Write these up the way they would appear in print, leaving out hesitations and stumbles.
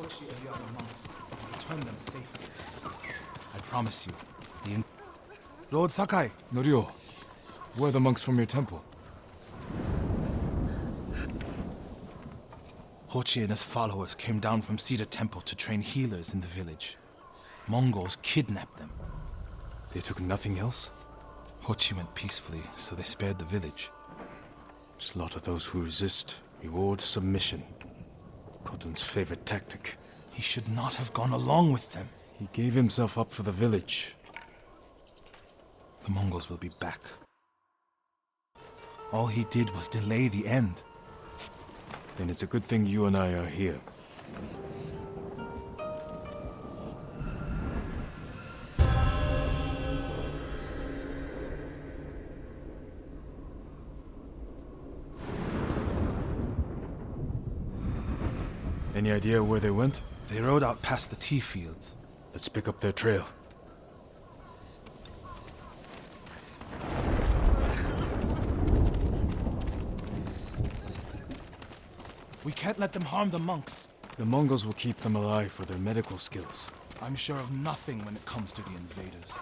Hochi and the other monks and return them safely. I promise you, Lord Sakai! Norio, where are the monks from your temple? Hochi and his followers came down from Cedar Temple to train healers in the village. Mongols kidnapped them. They took nothing else? Hochi went peacefully, so they spared the village. Slaughter those who resist, reward submission. Khotun's favorite tactic. He should not have gone along with them. He gave himself up for the village. The Mongols will be back. All he did was delay the end. Then it's a good thing you and I are here. Any idea where they went? They rode out past the tea fields. Let's pick up their trail. We can't let them harm the monks. The Mongols will keep them alive for their medical skills. I'm sure of nothing when it comes to the invaders.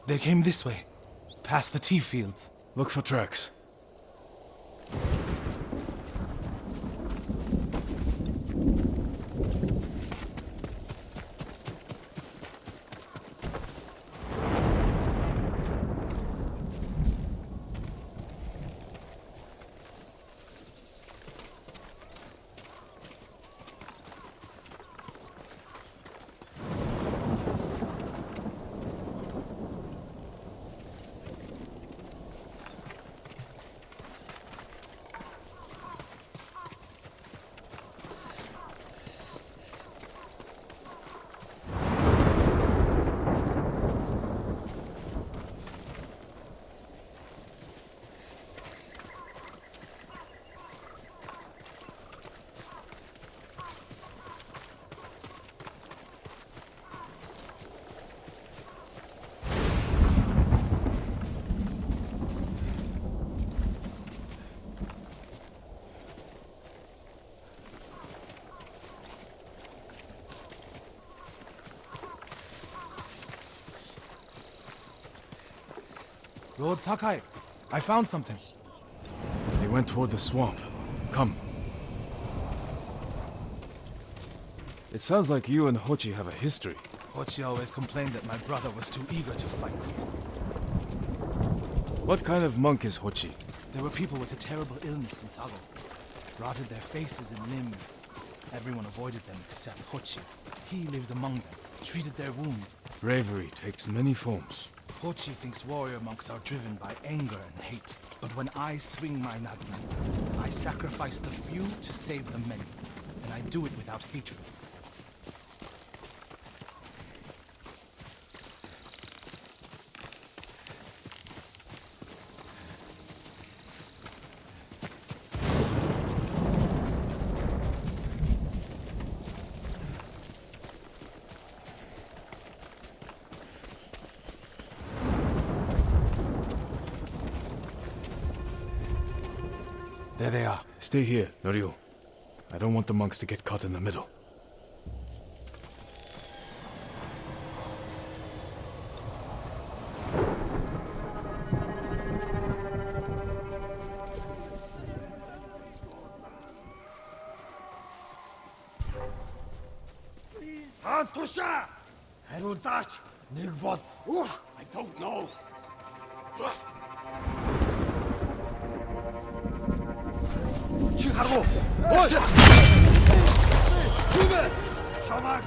They came this way, past the tea fields. Look for tracks. Lord Sakai, I found something. They went toward the swamp. Come. It sounds like you and Hochi have a history. Hochi always complained that my brother was too eager to fight. What kind of monk is Hochi? There were people with a terrible illness in Sago. Rotted their faces and limbs. Everyone avoided them except Hochi. He lived among them, treated their wounds. Bravery takes many forms. Hochi thinks warrior monks are driven by anger and hate. But when I swing my nagina, I sacrifice the few to save the many. And I do it without hatred. There they are. Stay here, Norio. I don't want the monks to get caught in the middle. Tusha! Herutach! Nigbot! I don't know. Chicago! What? Come on,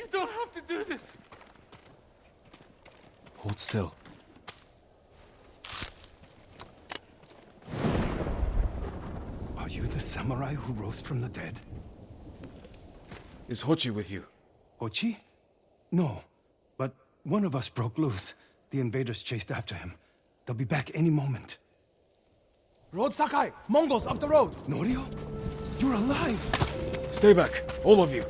You don't have to do this. Hold still. Are you the samurai who rose from the dead? Is Hochi with you? Ochi? No. But one of us broke loose. The invaders chased after him. They'll be back any moment. Road Sakai! Mongols up the road! Norio? You're alive! Stay back, all of you.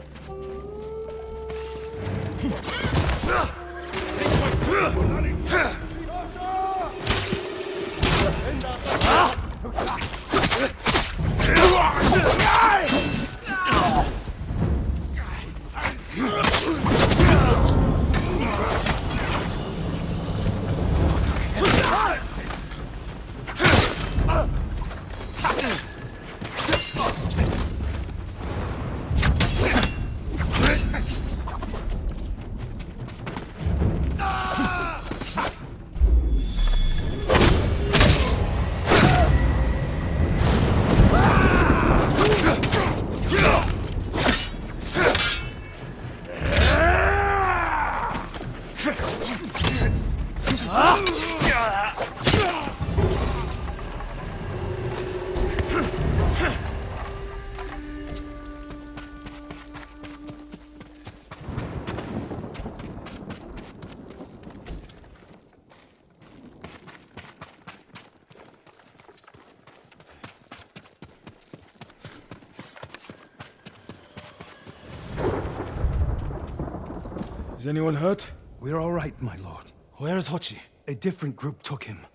Is anyone hurt? We're all right, my lord. Where is Hochi? A different group took him.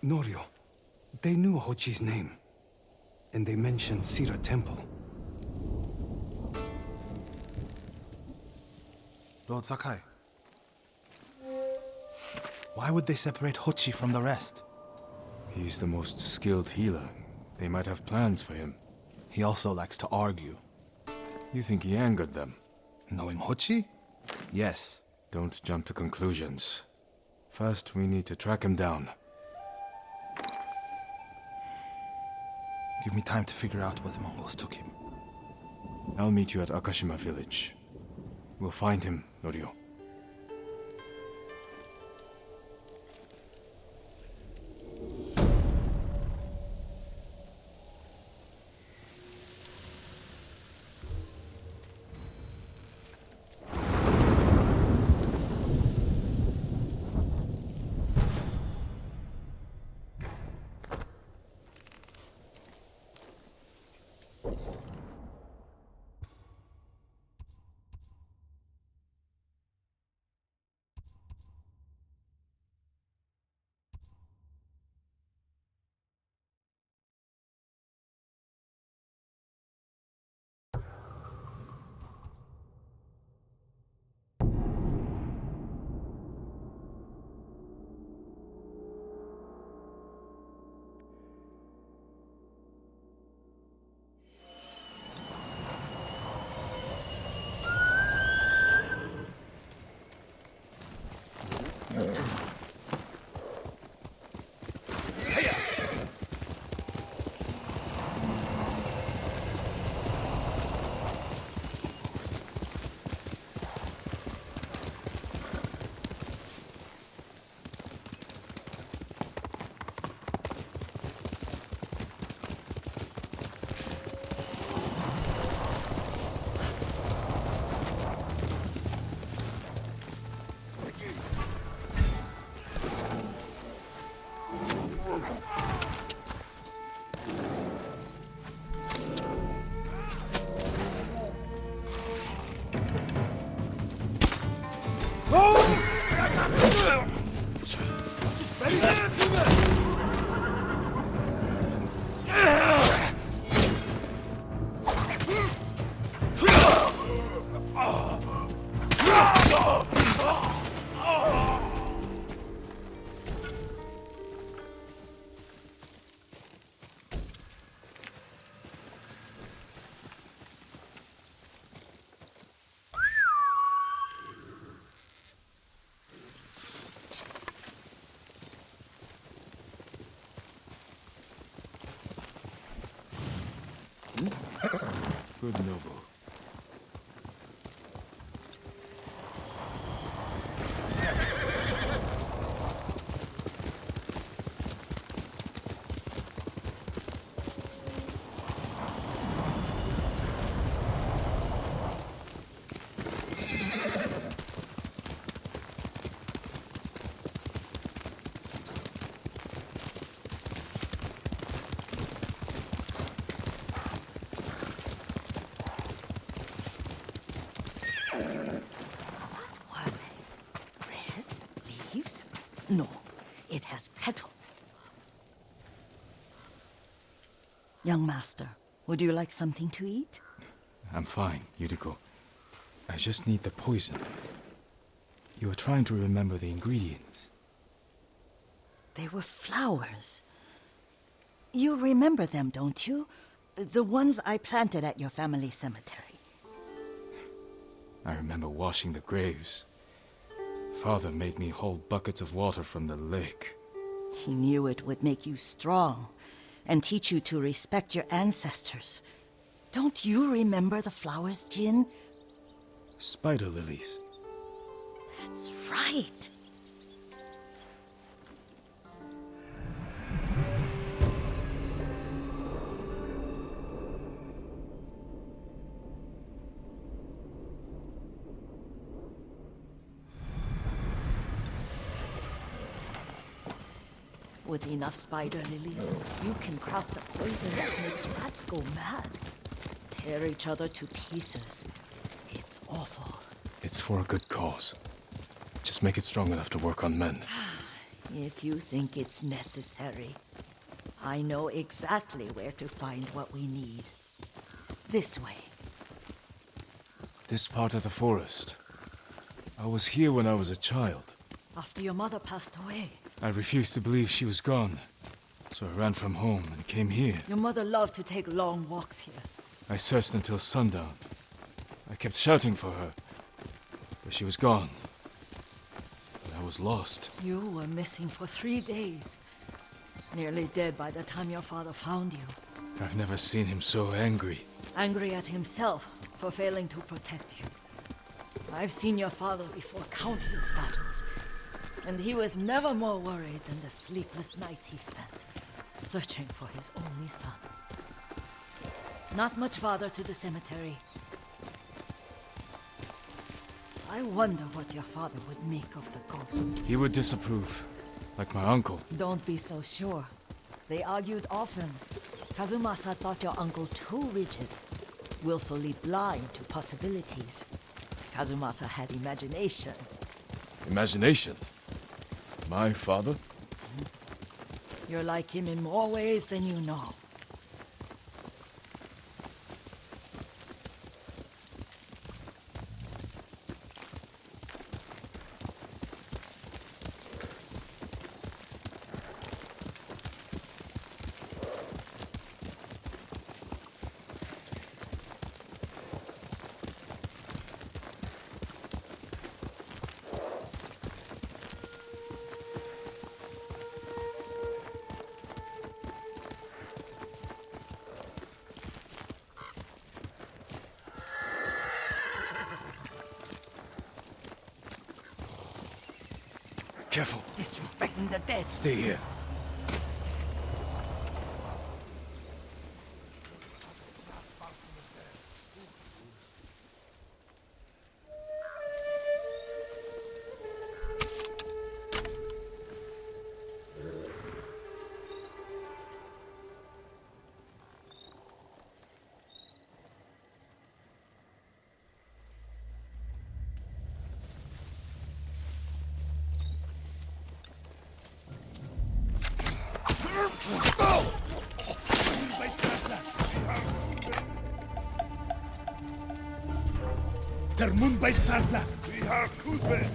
Norio. They knew Hochi's name. And they mentioned Sira Temple. Lord Sakai. Why would they separate Hochi from the rest? He's the most skilled healer. They might have plans for him. He also likes to argue. You think he angered them? Knowing Hochi? Yes. Don't jump to conclusions. First, we need to track him down. Give me time to figure out where the Mongols took him. I'll meet you at Akashima village. We'll find him, Norio. Good Nobu. petal. Young master, would you like something to eat? I'm fine, Yuriko. I just need the poison. You are trying to remember the ingredients. They were flowers. You remember them, don't you? The ones I planted at your family cemetery. I remember washing the graves. Father made me hold buckets of water from the lake. He knew it would make you strong and teach you to respect your ancestors. Don't you remember the flowers, Jin? Spider lilies. That's right. With enough spider lilies, you can craft the poison that makes rats go mad. Tear each other to pieces. It's awful. It's for a good cause. Just make it strong enough to work on men. If you think it's necessary, I know exactly where to find what we need. This way. This part of the forest. I was here when I was a child. After your mother passed away. I refused to believe she was gone. So I ran from home and came here. Your mother loved to take long walks here. I searched until sundown. I kept shouting for her. But she was gone. And I was lost. You were missing for 3 days. Nearly dead by the time your father found you. I've never seen him so angry. Angry at himself for failing to protect you. I've seen your father before countless battles. And he was never more worried than the sleepless nights he spent searching for his only son. Not much farther to the cemetery. I wonder what your father would make of the ghosts. He would disapprove, like my uncle. Don't be so sure. They argued often. Kazumasa thought your uncle too rigid, willfully blind to possibilities. Kazumasa had imagination. Imagination? My father? You're like him in more ways than you know. Careful. Disrespecting the dead. Stay here. Termun Baistazla. We are Kuzbe.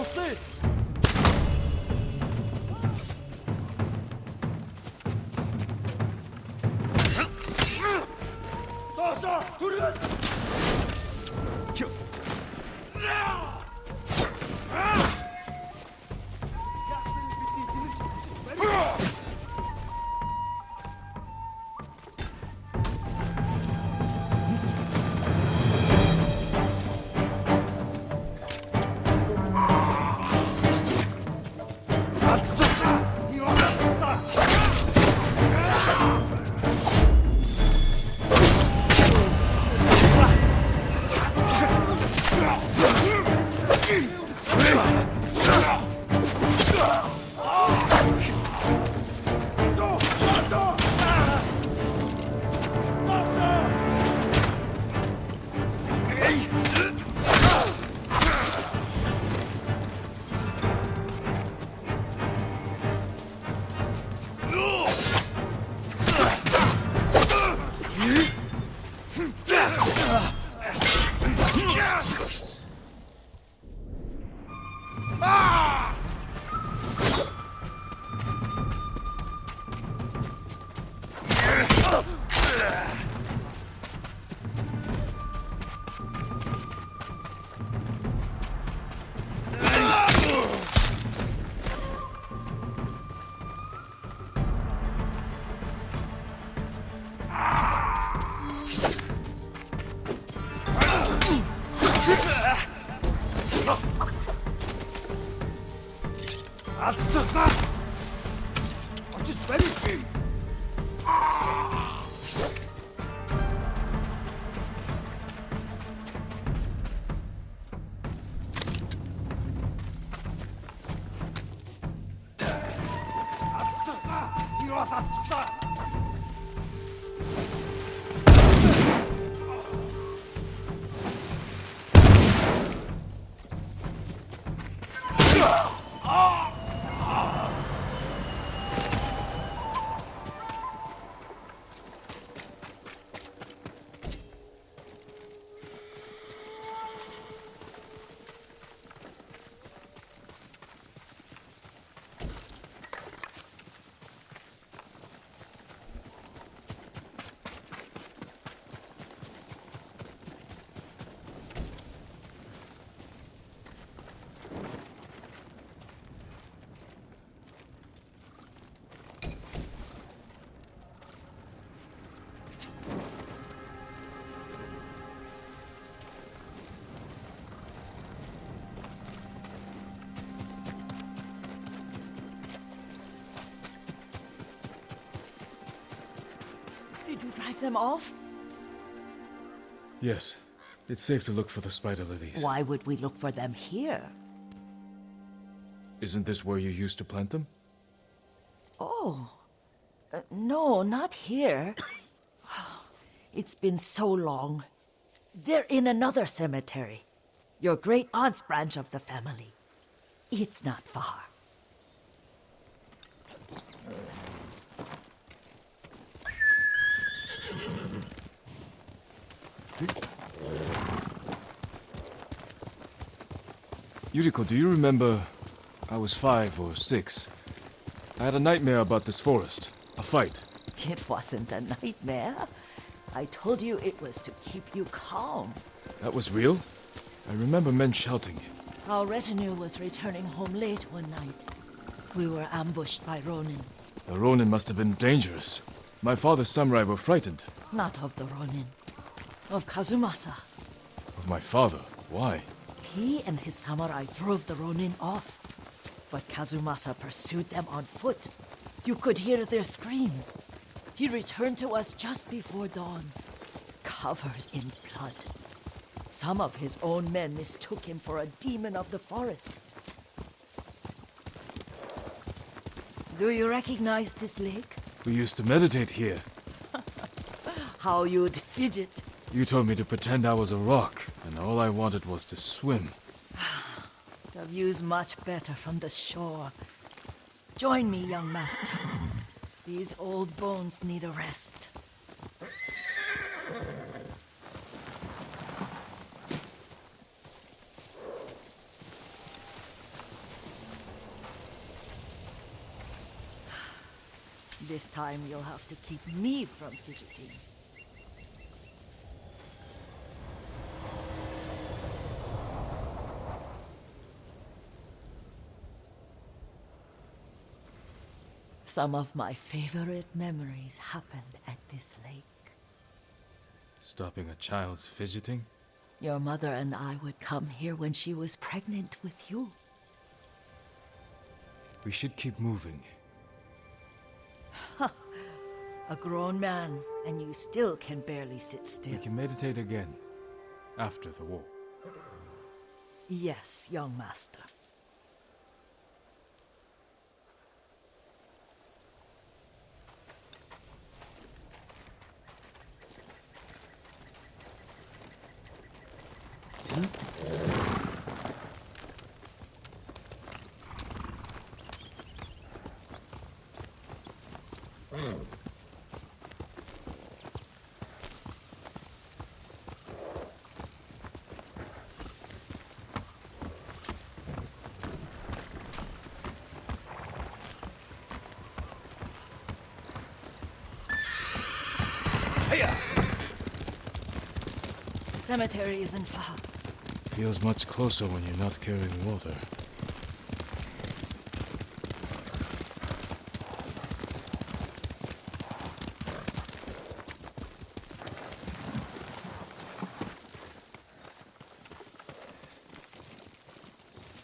stay. Did you drive them off? Yes. It's safe to look for the spider lilies. Why would we look for them here? Isn't this where you used to plant them? Oh. No, not here. It's been so long. They're in another cemetery. Your great-aunt's branch of the family. It's not far. Yuriko, do you remember... I was 5 or 6. I had a nightmare about this forest. A fight. It wasn't a nightmare. I told you it was to keep you calm. That was real? I remember men shouting. Our retinue was returning home late one night. We were ambushed by Ronin. The Ronin must have been dangerous. My father's samurai were frightened. Not of the Ronin. Of Kazumasa. Of my father? Why? He and his samurai drove the Ronin off. But Kazumasa pursued them on foot. You could hear their screams. He returned to us just before dawn, covered in blood. Some of his own men mistook him for a demon of the forest. Do you recognize this lake? We used to meditate here. How you'd fidget. You told me to pretend I was a rock, and all I wanted was to swim. The view's much better from the shore. Join me, young master. These old bones need a rest. This time you'll have to keep me from fidgeting. Some of my favorite memories happened at this lake. Stopping a child's fidgeting? Your mother and I would come here when she was pregnant with you. We should keep moving. A grown man, and you still can barely sit still. We can meditate again. After the war. Yes, young master. Cemetery isn't far. Feels much closer when you're not carrying water.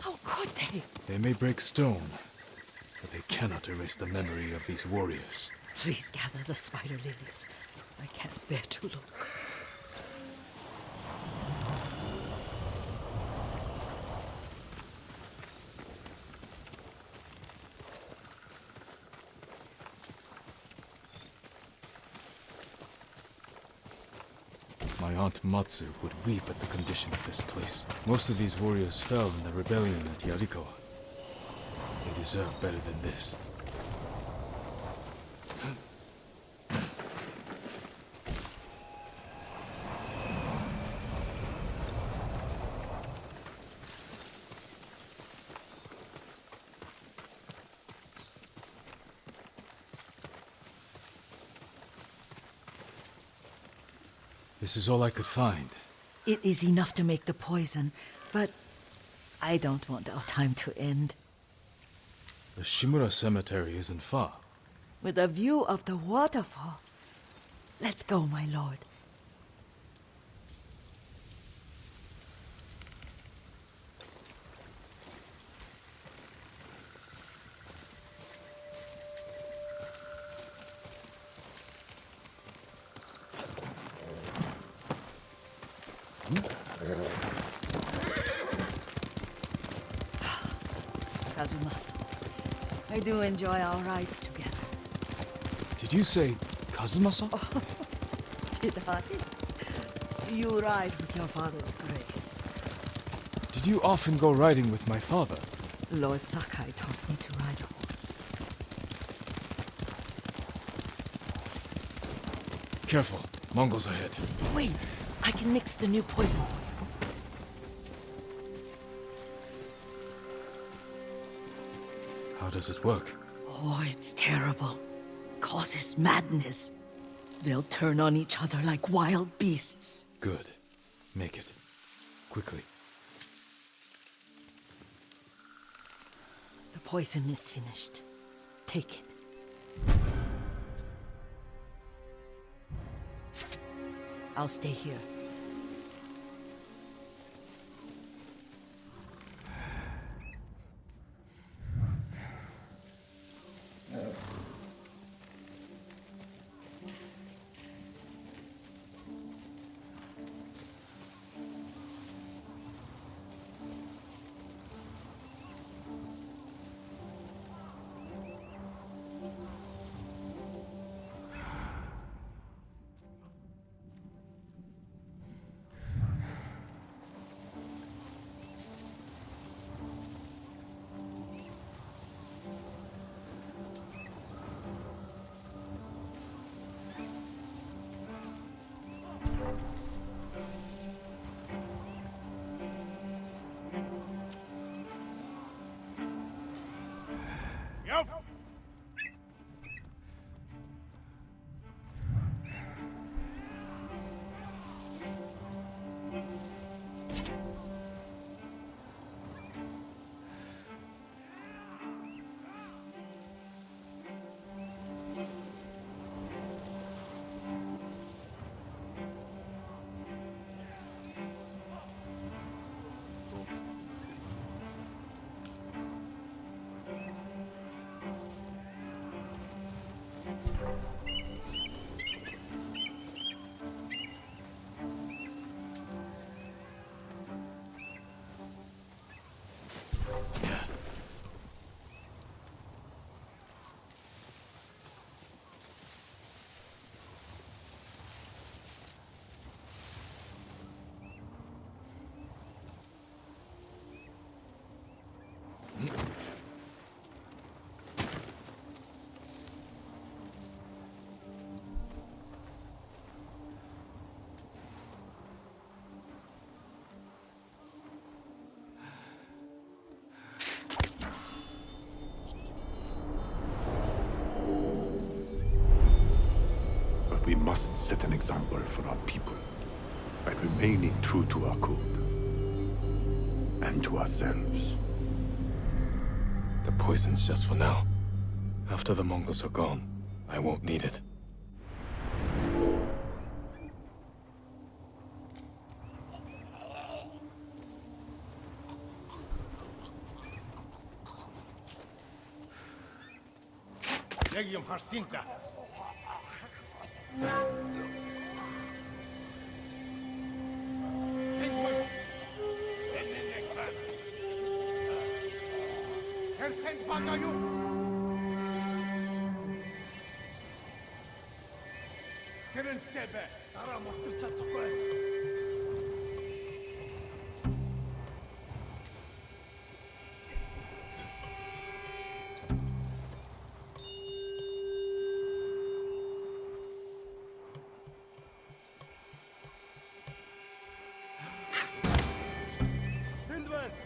How could they? They may break stone, but they cannot erase the memory of these warriors. Please gather the spider lilies. I can't bear to look. My aunt Matsu would weep at the condition of this place. Most of these warriors fell in the rebellion at Yarikawa. They deserve better than this. This is all I could find. It is enough to make the poison, but I don't want our time to end. The Shimura Cemetery isn't far. With a view of the waterfall. Let's go, my lord. Kazumasa, I do enjoy our rides together. Did you say Kazumasa? Did I? You ride with your father's grace. Did you often go riding with my father? Lord Sakai taught me to ride a horse. Careful, Mongols ahead. Wait, I can mix the new poison for you. How does it work? Oh, it's terrible. Causes madness. They'll turn on each other like wild beasts. Good. Make it. Quickly. The poison is finished. Take it. I'll stay here. We must set an example for our people by remaining true to our code and to ourselves. The poison's just for now. After the Mongols are gone, I won't need it. Legium Harsinta.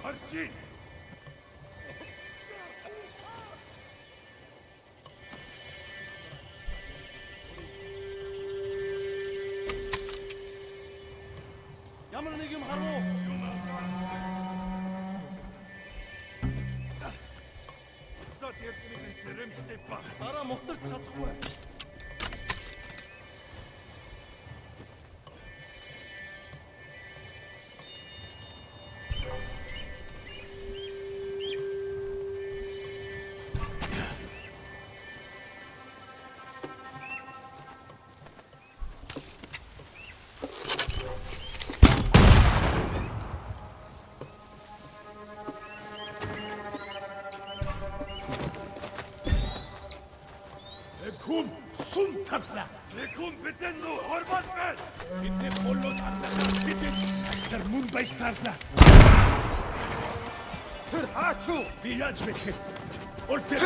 Archie! ямар нэг юм харав уу? Сот ярьсны сэрэмжтэй баг. Дараа мутарч чадахгүй. Lekun sun tarla. Lekun bitendo hormat ver. Bitte hollot anlaka bitte. Der Mund bei tarla. Hör hachu. Bilaj bekhe. Olter.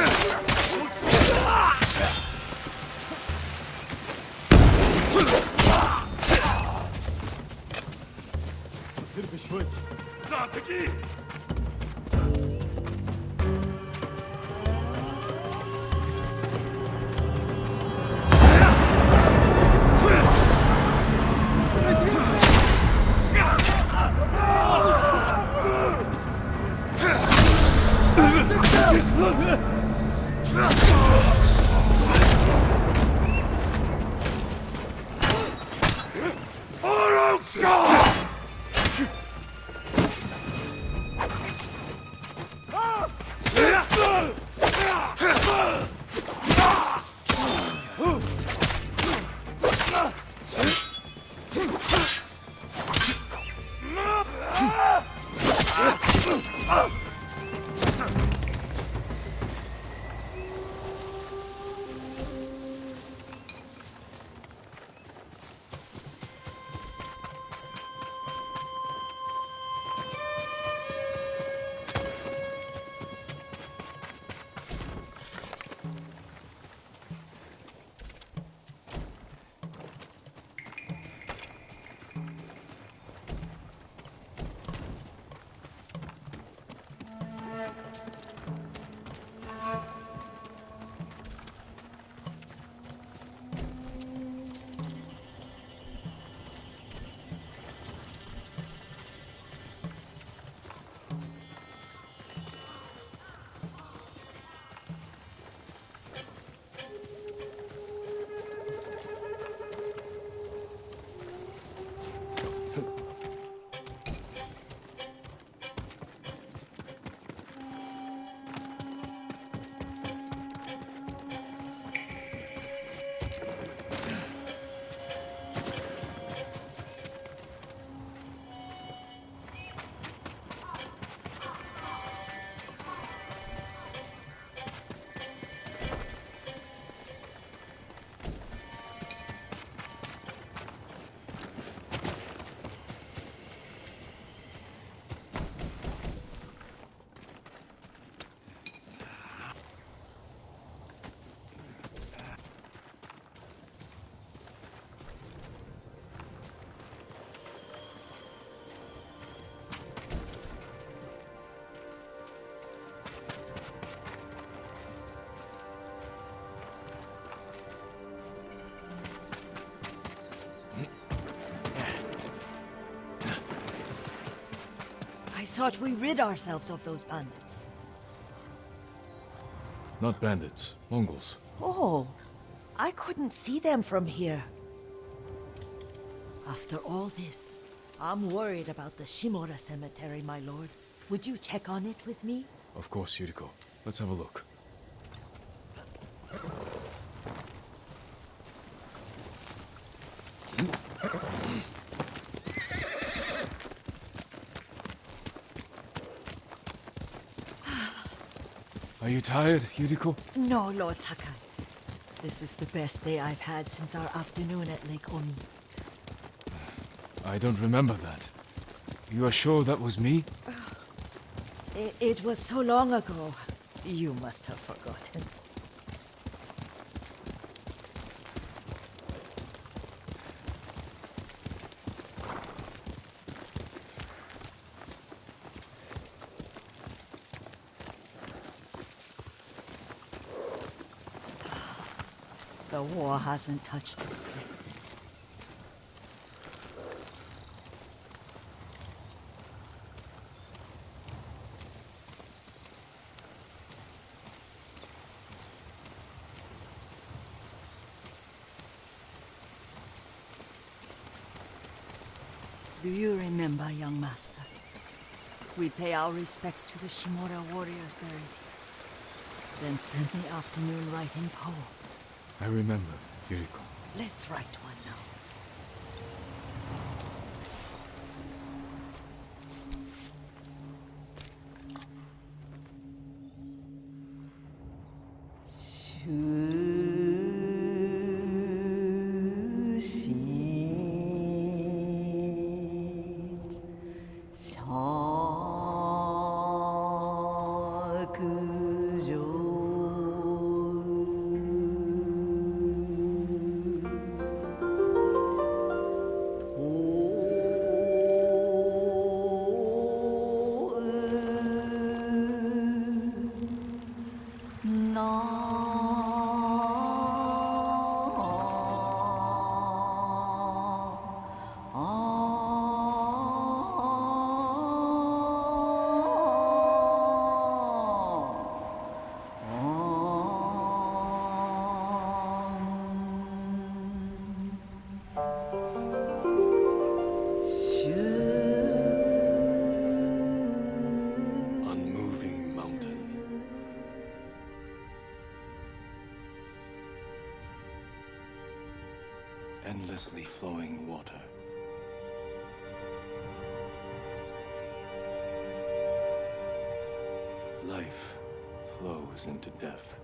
Bir beşoy. Zateki. thought we rid ourselves of those bandits. Not bandits, Mongols. Oh, I couldn't see them from here. After all this, I'm worried about the Shimura cemetery, my lord. Would you check on it with me? Of course, Yuriko. Let's have a look. Are you tired, Yuriko? No, Lord Sakai. This is the best day I've had since our afternoon at Lake Omi. I don't remember that. You are sure that was me? It was so long ago. You must have forgotten. The war hasn't touched this place. Do you remember, young master? We pay our respects to the Shimura warriors buried here, then spend the afternoon writing poems. I remember, Yuriko. Let's write one now. Unmoving mountain. Endlessly flowing water. Life flows into death.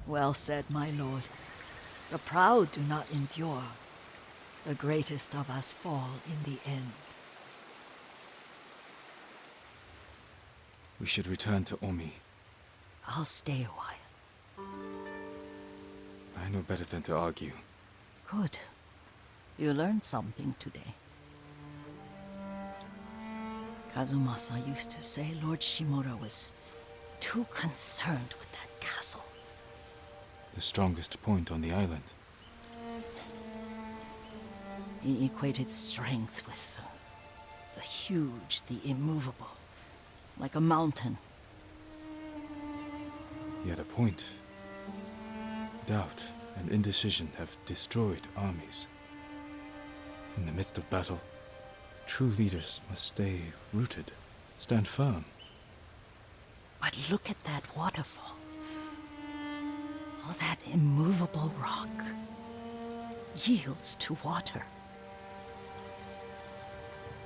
Well said, my lord. The proud do not endure. The greatest of us fall in the end. We should return to Omi. I'll stay a while. I know better than to argue. Good. You learned something today. Kazumasa used to say Lord Shimura was too concerned with that castle. The strongest point on the island. He equated strength with the huge, the immovable. Like a mountain. He had a point. Doubt and indecision have destroyed armies. In the midst of battle, true leaders must stay rooted, stand firm. But look at that waterfall. All that immovable rock yields to water.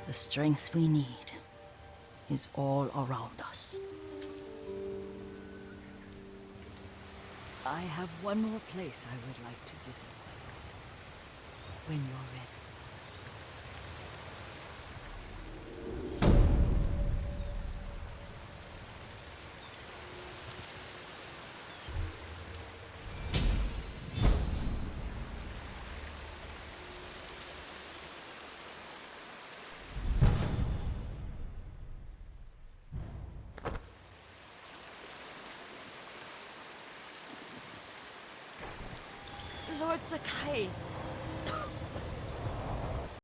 The strength we need is all around us. I have one more place I would like to visit. When you're ready. Lord Sakai.